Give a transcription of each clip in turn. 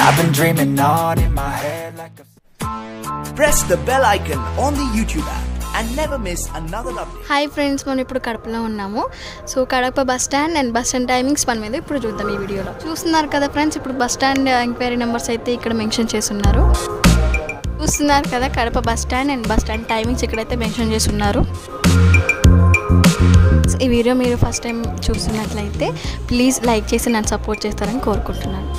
I've been dreaming on in my head like a... Press the bell icon on the YouTube app and never miss another update. Hi friends, మనం ఇప్పుడు కడపలో ఉన్నాము. So Kadapa bus stand and bus stand timings మన మీద ఇప్పుడు చూద్దాం ఈ వీడియోలో. చూస్తున్నారు కదా ఫ్రెండ్స్, ఇప్పుడు బస్ స్టాండ్ ఎంక్వైరీ నెంబర్స్ అయితే ఇక్కడ మెన్షన్ చేస్తున్నారు. చూస్తున్నారు కదా Kadapa bus stand and bus stand timings ఇక్కడైతే మెన్షన్ చేస్తున్నారు. ఈ వీడియో మీరు ఫస్ట్ టైం చూస్తున్నట్లయితే ప్లీజ్ లైక్ చేసి నన్ను సపోర్ట్ చేస్తారని కోరుకుంటున్నాను.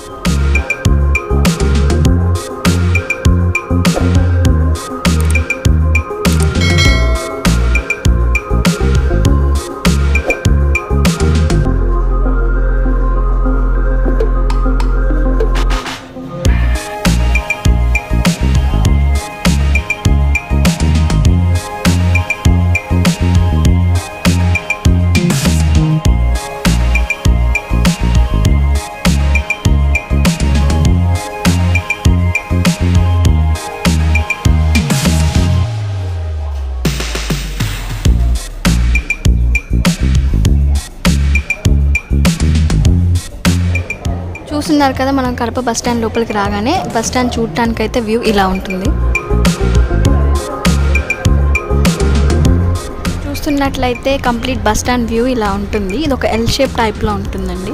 చూస్తున్నారు కదా, మనం కడప బస్ స్టాండ్ లోపలికి రాగానే బస్ స్టాండ్ చూడటానికి అయితే వ్యూ ఇలా ఉంటుంది. చూస్తున్నట్లయితే కంప్లీట్ బస్ స్టాండ్ వ్యూ ఇలా ఉంటుంది. ఇది ఒక ఎల్ షేప్ టైప్లో ఉంటుందండి.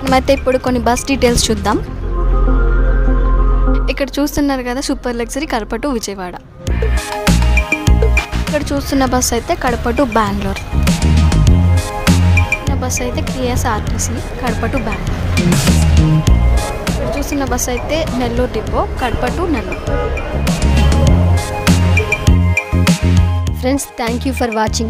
మనమైతే ఇప్పుడు కొన్ని బస్ డీటెయిల్స్ చూద్దాం. ఇక్కడ చూస్తున్నారు కదా, super luxury Kadapa to Vijayawada. ఇక్కడ చూస్తున్న బస్ అయితే కడప టు బెంగళూరు. బస్ అయితే KSRTC కడప టు బెంగళూరు. ఇక్కడ చూస్తున్న బస్ అయితే Nellore depot Kadapa to Nellore. Friends, thank you for watching.